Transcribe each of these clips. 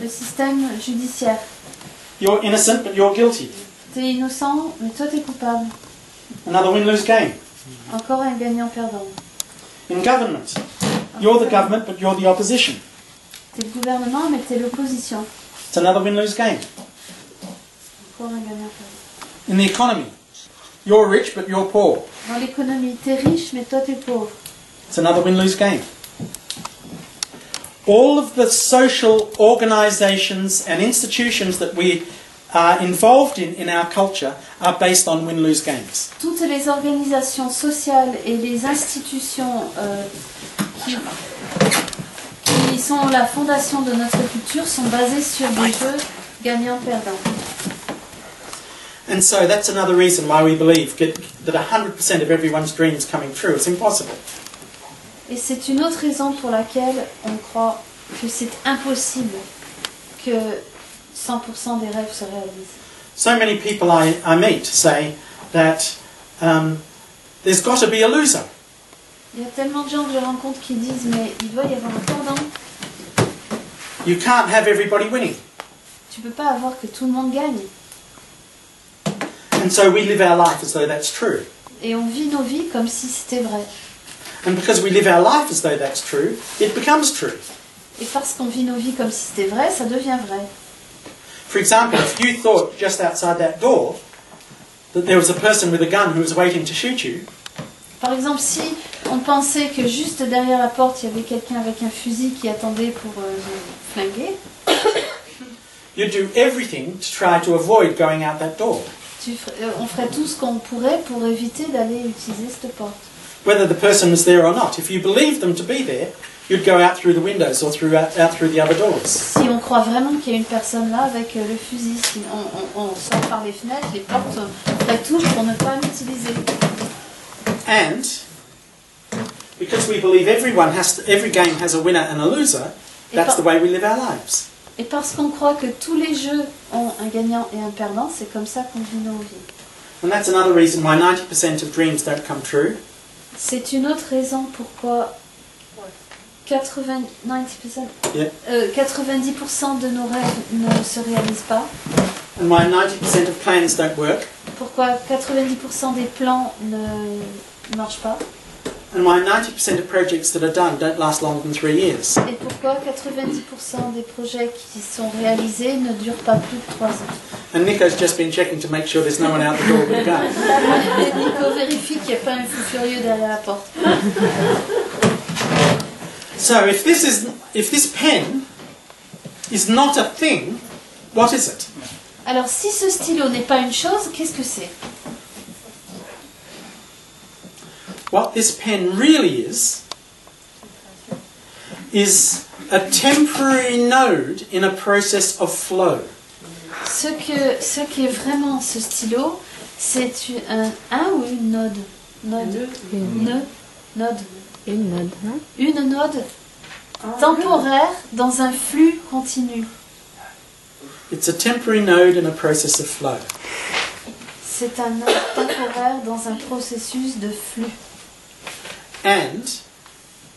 le système judiciaire. You're innocent, but you're guilty. T'es innocent, mais toi t'es coupable. Another win-lose game. Encore un gagnant-perdant. In government, you're the government, but you're the opposition. T'es le gouvernement, mais t'es l'opposition. It's another win-lose game. Encore un gagnant-perdant. In the economy, you're rich, but you're poor. Dans l'économie, t'es riche, mais toi t'es pauvre. It's another win-lose game. All of the social organisations and institutions that we are involved in our culture are based on win-lose games. Toutes les organisations sociales et les institutions qui sont la fondation de notre culture sont basées sur des jeux gagnants-perdants. And so that's another reason why we believe that 100% of everyone's dreams coming true is impossible. Et c'est une autre raison pour laquelle on croit que c'est impossible que 100% des rêves se réalisent. So many people I meet say that there's got to be a loser. Il y a tellement de gens que je rencontre qui disent mais il doit y avoir un perdant. You can't have everybody winning. Tu peux pas avoir que tout le monde gagne. And so we live our life as though that's true. Et on vit nos vies comme si c'était vrai. And because we live our life as though that's true, it becomes true. Et parce qu'on vit nos vies comme si c'était vrai, ça devient vrai. For example, if you thought just outside that door that there was a person with a gun who was waiting to shoot you, Par exemple, si on pensait que juste derrière la porte, il y avait quelqu'un avec un fusil qui attendait pour nous flinguer, you'd do everything to try to avoid going out that door. on ferait tout ce qu'on pourrait pour éviter d'aller utiliser cette porte. Whether the person was there or not. If you believed them to be there, you'd go out through the windows or out through the other doors. Si on croit vraiment qu'il y a une personne là avec le fusil, si on sort par les fenêtres, les portes, on ferait tout pour ne pas l'utiliser. And because we believe every game has a winner and a loser, that's the way we live our lives. Et parce qu'on croit que tous les jeux ont un gagnant et un perdant, c'est comme ça qu'on vit nos vies. And that's another reason why 90% of dreams don't come true. C'est une autre raison pourquoi 90% de nos rêves ne se réalisent pas. And why 90% of plans don't work. Pourquoi 90% des plans ne marchent pas. And why 90% of projects that are done don't last longer than 3 years. Et pourquoi 90% des projets qui sont réalisés ne durent pas plus de 3 ans. And Nico's just been checking to make sure there's no one out the door with a gun. Nico vérifie qu'il n'y a pas un fou furieux derrière la porte. So if this pen is not a thing, what is it? Alors si ce stylo n'est pas une chose, qu'est-ce que c'est? What this pen really is a temporary node in a process of flow. Ce qui est vraiment ce stylo, c'est un ou une node? Node. Une node. Hein? Une node temporaire dans un flux continu. It's a temporary node in a process of flow. C'est un node temporaire dans un processus de flux. And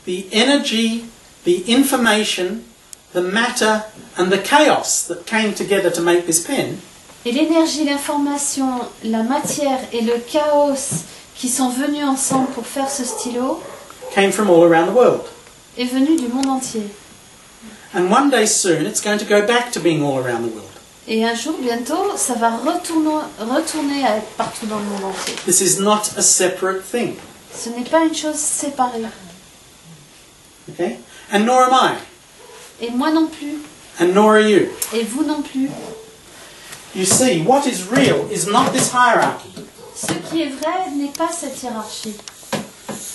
the energy, the information, the matter and the chaos that came together to make this pen Et l'énergie, l'information, la matière et le chaos qui sont venus ensemble pour faire ce stylo came from all around the world. est venu du monde entier. And one day soon it's going to go back to being all around the world. Et un jour, bientôt, ça va retourner à être partout dans le monde entier. This is not a separate thing. Ce n'est pas une chose séparée. Okay? And nor am I. Et moi non plus. And nor are you. Et vous non plus. You see, what is real is not this hierarchy. Ce qui est vrai n'est pas cette hiérarchie.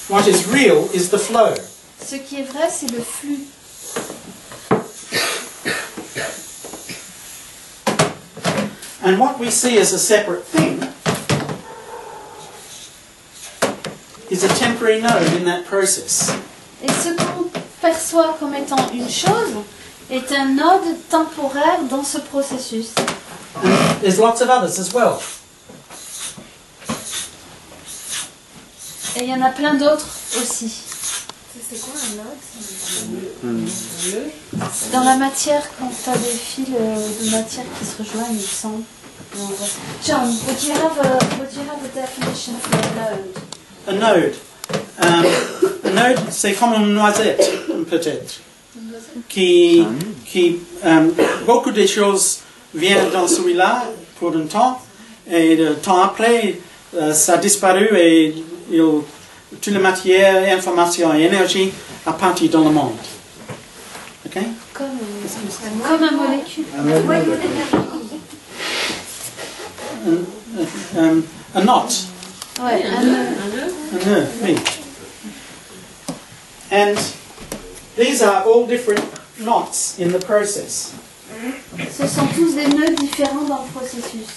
What is real is the flow. Ce qui est vrai, c'est le flux. And what we see as a separate thing is a temporary node in that process. Et ce qu'on perçoit comme étant une chose est un node temporaire dans ce processus. And there's lots of others as well. Et il y en a plein d'autres aussi. C'est quoi un node? Dans la matière, quand tu as des fils de matière qui se rejoignent, il me semble. John, would you have a definition for a node? A node, c'est comme une noisette, peut-être, qui beaucoup de choses viennent dans celui-là pour un temps, et le temps après, ça a disparu et toute la matière, information et énergie a parti dans le monde. Ok? Comme un molécule. A knot. Ouais, un nœud. A nœud, oui. And these are all different knots in the process. Ce sont tous des nœuds différents dans le processus.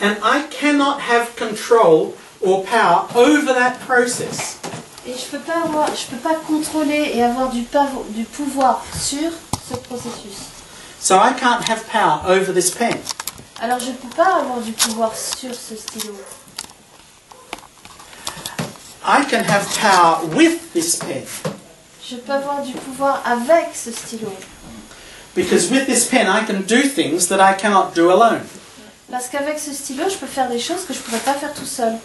And I cannot have control or power over that process. Et je peux pas contrôler et avoir du pouvoir sur ce processus. So I can't have power over this pen. Alors je ne peux pas avoir du pouvoir sur ce stylo. I can have power with this pen. Je peux avoir du pouvoir avec ce stylo. Because with this pen I can do things that I cannot do alone. Parce qu'avec ce stylo, je peux faire des choses que je ne pourrais pas faire tout seul.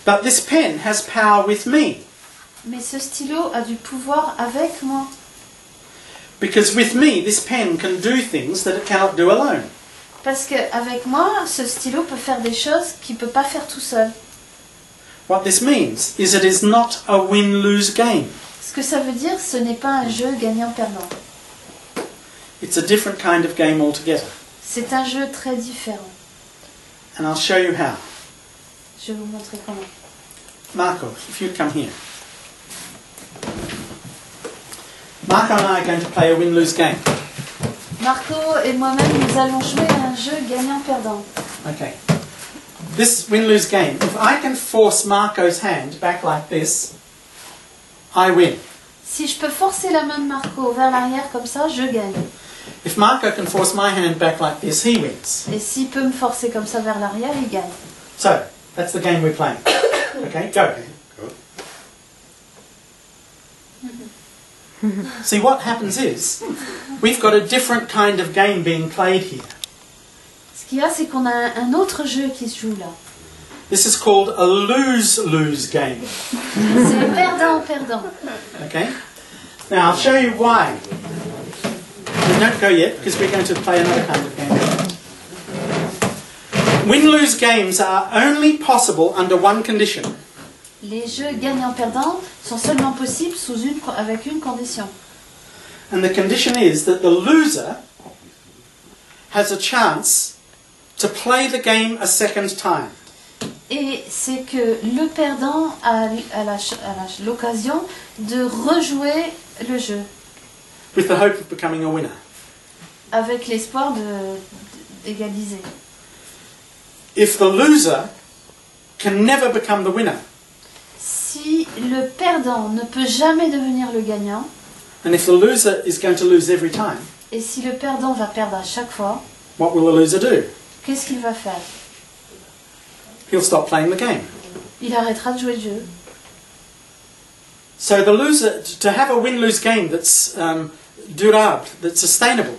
But this pen has power with me. Mais ce stylo a du pouvoir avec moi. Because with me, this pen can do things that it cannot do alone. Parce qu'avec moi, ce stylo peut faire des choses qu'il ne peut pas faire tout seul. What this means is it is not a win-lose game. Ce que ça veut dire, ce n'est pas un jeu gagnant-perdant. It's a different kind of game altogether. C'est un jeu très différent. And I'll show you how. Je vais vous montrer comment. Marco, if you'd come here. Marco and I are going to play a win-lose game. Marco et moi-même, nous allons jouer à un jeu gagnant-perdant. Okay. This win-lose game, if I can force Marco's hand back like this, I win. Si je peux forcer la main de Marco vers l'arrière comme ça, je gagne. If Marco can force my hand back like this, he wins. Et s'il peut me forcer comme ça vers l'arrière, il gagne. So, that's the game we're playing. Okay, go. See, what happens is, we've got a different kind of game being played here. Ce qu'il y a, c'est qu'on a un autre jeu qui se joue là. This is called a lose-lose game. C'est perdant-perdant. Okay? Now, I'll show you why. We don't go yet, because we're going to play another kind of game. Win-lose games are only possible under one condition. Les jeux gagnant-perdant sont seulement possibles avec une condition. And the condition is that the loser has a chance to play the game a second time. Et c'est que le perdant a l'occasion de rejouer le jeu. With the hope of becoming a winner. Avec l'espoir d'égaliser. If the loser can never become the winner, Si le perdant ne peut jamais devenir le gagnant, and if the loser is going to lose every time, et si le perdant va perdre à chaque fois, what will the loser do? qu'est-ce qu'il va faire? He'll stop playing the game. Il arrêtera de jouer le jeu. So the loser, to have a win-lose game that's durable, that's sustainable,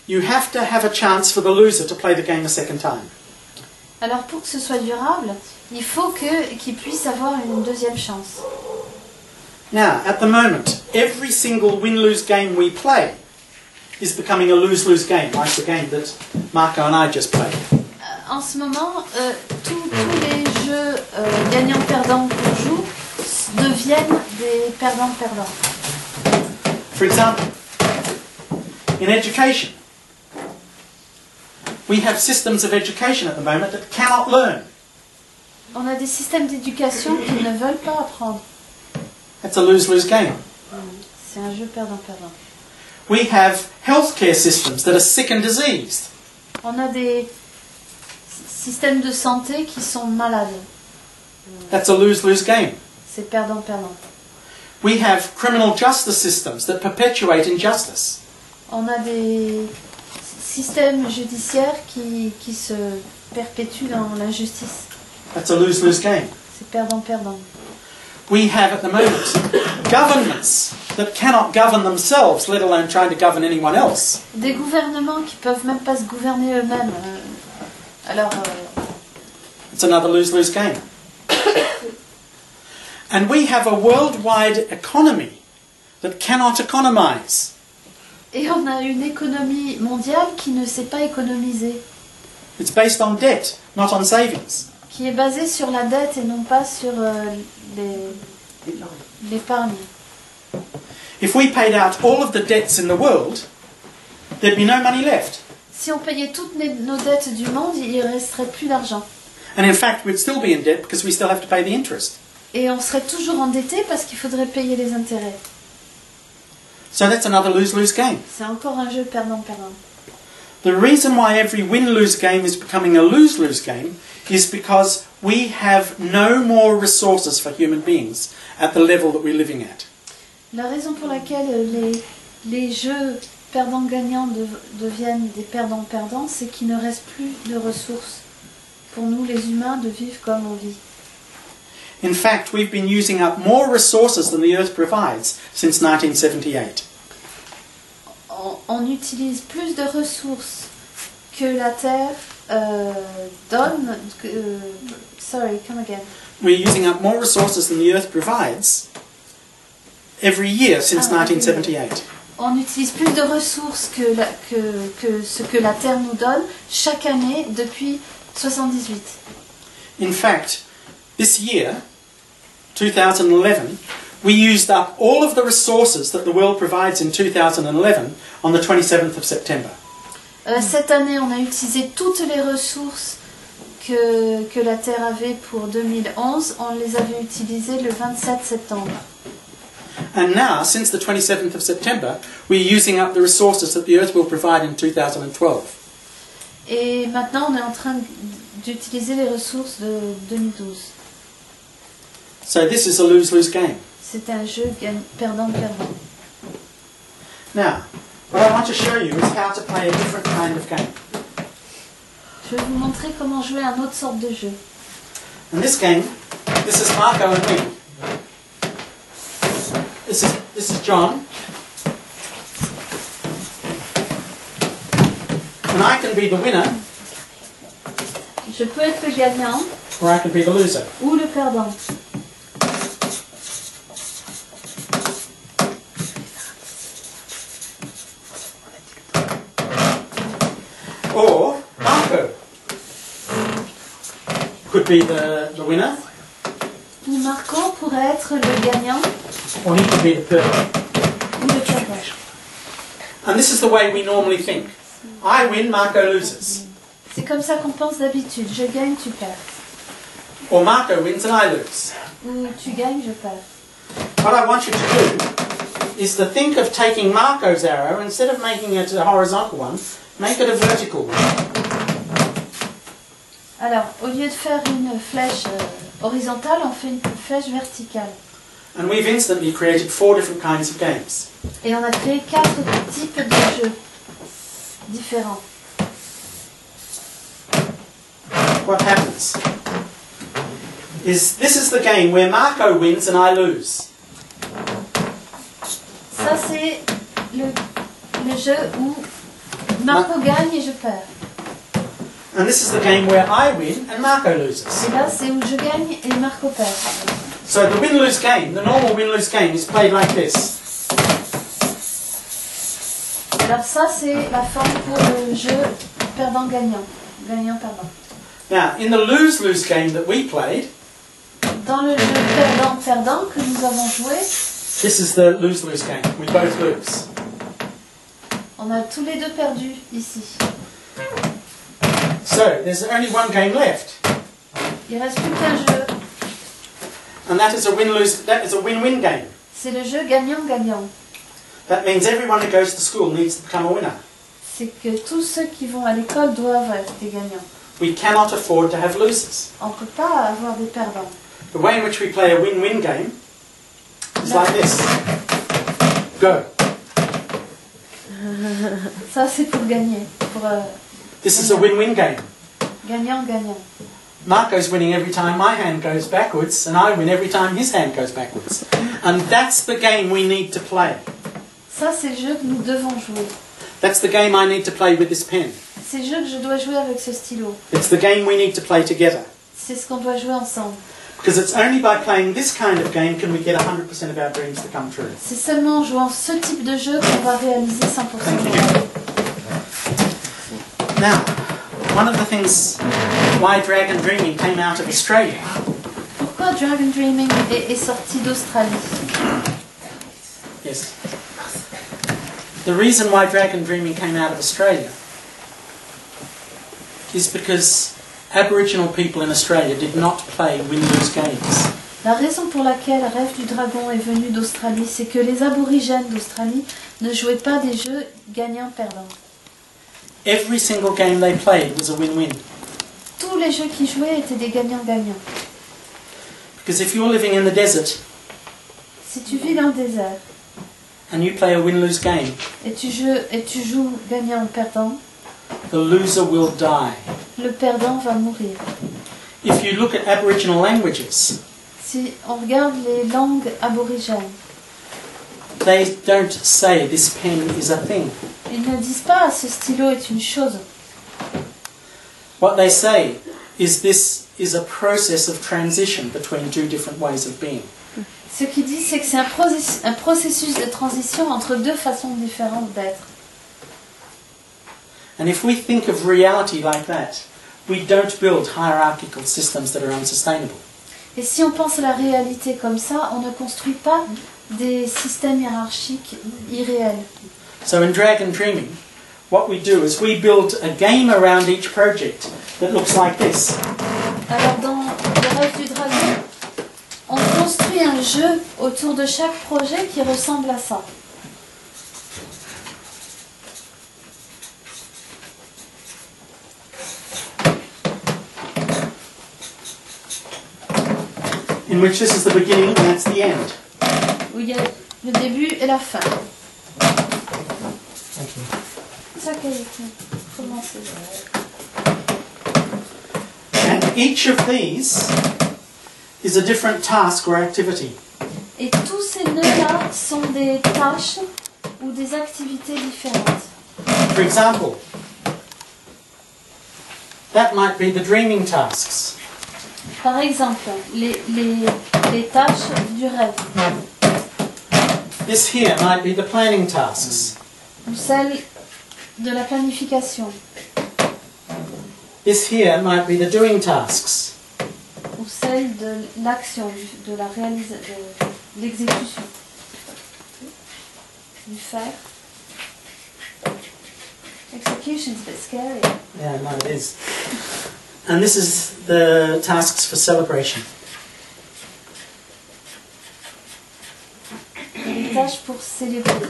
you have to have a chance for the loser to play the game a second time. Alors pour que ce soit durable, il faut qu'il puisse avoir une deuxième chance. Now, at the moment, every single win-lose game we play is becoming a lose-lose game, like the game that Marco and I just played. En ce moment, tous les jeux gagnants-perdants qu'on joue deviennent des perdants-perdants. For example, in education, we have systems of education at the moment that cannot learn. On a des systèmes d'éducation qui ne veulent pas apprendre. That's a lose-lose game. C'est un jeu perdant-perdant. We have healthcare systems that are sick and diseased. On a des systèmes de santé qui sont malades. That's a lose-lose game. C'est perdant-perdant. We have criminal justice systems that perpetuate injustice. On a des systèmes judiciaires qui se perpétuent dans l'injustice. That's a lose-lose game. C'est perdant-perdant. we have at the moment governments that cannot govern themselves, let alone trying to govern anyone else. Des gouvernements qui peuvent même pas se gouverner eux-mêmes. Alors, It's another lose-lose game. And we have a worldwide economy that cannot economize. et on a une économie mondiale qui ne sait pas économiser, It's based on debt, not on savings. qui est basée sur la dette et non pas sur l'épargne. If we paid out all of the debts in the world, there'd be no money left. Si on payait toutes nos dettes du monde, il ne resterait plus d'argent. And in fact, we'd still be in debt because we still have to pay the interest. Et on serait toujours endetté parce qu'il faudrait payer les intérêts. So that's another lose-lose game. C'est encore un jeu perdant-perdant. The reason why every win-lose game is becoming a lose-lose game is because we have no more resources for human beings at the level that we're living at. La raison pour laquelle les jeux perdants-gagnants deviennent des perdants-perdants, c'est qu'il ne reste plus de ressources pour nous, les humains, de vivre comme on vit. In fact, we've been using up more resources than the Earth provides since 1978. On utilise plus de ressources que la Terre donne. Sorry, come again. We're using up more resources than the Earth provides every year since 1978. On utilise plus de ressources que ce que la Terre nous donne chaque année depuis 78. In fact, this year, 2011, we used up all of the resources that the world provides in 2011 on the 27th of September. Cette année, on a utilisé toutes les ressources que la Terre avait pour 2011. On les avait utilisées le 27 septembre. And now, since the 27th of September, we're using up the resources that the Earth will provide in 2012. Et maintenant, on est en train d'utiliser les ressources de 2012. So this is a lose-lose game. C'est un jeu perdant-perdant. Now, what I want to show you is how to play a different kind of game. Je vais vous montrer comment jouer à une autre sorte de jeu. In this game, this is Marco and me. This is John. And I can be the winner, Je peux être le gagnant or I can be the loser. ou le perdant. Or Marco could be the winner, Ou Marco pourrait être le gagnant or he could be the perdant. ou le perdant. And this is the way we normally think. I win, Marco loses. C'est comme ça qu'on pense d'habitude. Je gagne, tu perds. Or Marco wins and I lose. Ou tu gagnes, je perds. What I want you to do is to think of taking Marco's arrow, instead of making it a horizontal one, make it a vertical one. Alors, au lieu de faire une flèche horizontale, on fait une flèche verticale. And we've instantly created 4 different kinds of games. Et on a créé 4 types de jeux différents. What happens is this is the game where Marco wins and I lose. Ça, c'est le jeu où Marco gagne et je perds. And this is the game where I win and Marco loses. Et là, c'est où je gagne et Marco perd. So the win-lose game, the normal win-lose game, is played like this. Alors ça, c'est la forme pour le jeu perdant-gagnant. Gagnant-perdant. Now, in the lose-lose game that we played, Dans le jeu perdant-perdant que nous avons joué, this is the lose-lose game. We both lose. on a tous les deux perdu ici. So there's only one game left, Il reste plus qu'un jeu. and that is a win-lose. That is a win-win game. C'est le jeu gagnant-gagnant. That means everyone who goes to school needs to become a winner. C'est que tous ceux qui vont à l'école doivent être des gagnants. We cannot afford to have losers. On ne peut pas avoir des perdants. The way in which we play a win-win game is like this. Go. Ça, c'est pour gagner. Pour This is a win-win game. gagnant-gagnant. Marco's winning every time my hand goes backwards, and I win every time his hand goes backwards. And that's the game we need to play. Ça, c'est le jeu que nous devons jouer. That's the game I need to play with this pen. C'est le jeu que je dois jouer avec ce stylo. It's the game we need to play together. C'est ce qu'on doit jouer ensemble. Because it's only by playing this kind of game can we get 100% of our dreams to come true. C'est seulement en jouant ce type de jeu qu'on va réaliser 100% de nos rêves. Now, one of the things why Dragon Dreaming came out of Australia Pourquoi Dragon Dreaming est sorti d'Australie? Yes. The reason why Dragon Dreaming came out of Australia is because Aboriginal people in Australia did not play win-lose games. La raison pour laquelle Rêve du Dragon est venu d'Australie, c'est que les aborigènes d'Australie ne jouaient pas des jeux gagnants-perdants. Every single game they played was a win-win. Tous les jeux qu'ils jouaient étaient des gagnants-gagnants. Because if you're living in the desert Si tu vis dans le désert and you play a win-lose game, et tu joues gagnant-perdant, the loser will die. le perdant va mourir. If you look at Aboriginal languages, Si on regarde les langues aborigènes, they don't say this pen is a thing. ils ne disent pas ce stylo est une chose. What they say is this is a process of transition between two different ways of being. Ce qu'ils disent, c'est que c'est un processus de transition entre deux façons différentes d'être. And if we think of reality like that, we don't build hierarchical systems that are unsustainable. Et si on pense à la réalité comme ça, on ne construit pas des systèmes hiérarchiques irréels. So in Dragon Dreaming, what we do is we build a game around each project that looks like this. Alors dans le Rêve du Dragon, on construit un jeu autour de chaque projet qui ressemble à ça. In which this is the beginning and that's the end. Où il y a le début et la fin. Ça commence. And each of these is a different task or activity. Et tous ces nœuds-là sont des tâches ou des activités différentes. For example, that might be the dreaming tasks. Par exemple, les tâches du rêve, This here might be the planning tasks. ou celles de la planification, This here might be the doing tasks. ou celles de l'action, de la réalisation, de l'exécution, du faire. Execution's a bit scary. Yeah, no, it is. And this is the tasks for celebration. Les tâches pour célébrer.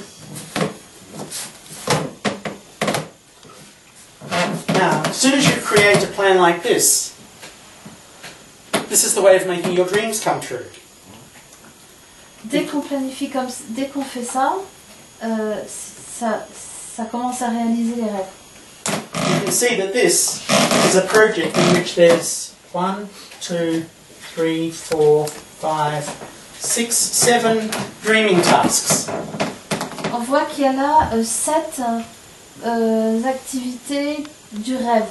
Now, as soon as you create a plan like this is the way of making your dreams come true. Dès qu'on planifie comme, dès qu'on fait ça, ça commence à réaliser les rêves. You can see that this is a project in which there's 1, 2, 3, 4, 5, 6, 7 dreaming tasks. On voit qu'il y a là 7 activités du rêve.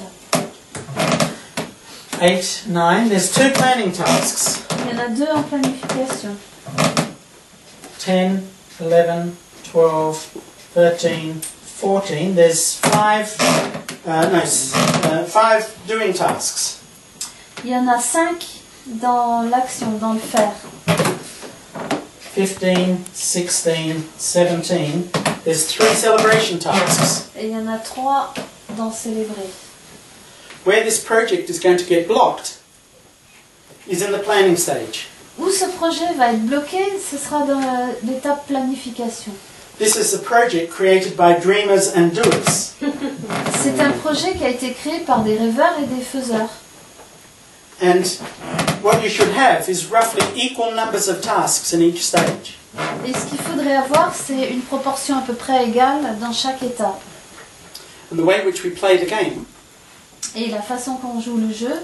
8, 9, there's 2 planning tasks. Il y en a 2 en planification. 10, 11, 12, 13, 14, there's 5 doing tasks. Il y en a 5 dans l'action, dans le faire. 15, 16, 17, there's 3 celebration tasks. Et il y en a 3 dans célébrer. Where this project is going to get blocked is in the planning stage. Où ce projet va être bloqué, ce sera dans l'étape planification. This is a project created by dreamers and doers. C'est un projet qui a été créé par des rêveurs et des faiseurs. And what you should have is roughly equal numbers of tasks in each stage. Et ce qu'il faudrait avoir, c'est une proportion à peu près égale dans chaque étape. And the way in which we play the game Et la façon qu'on joue le jeu,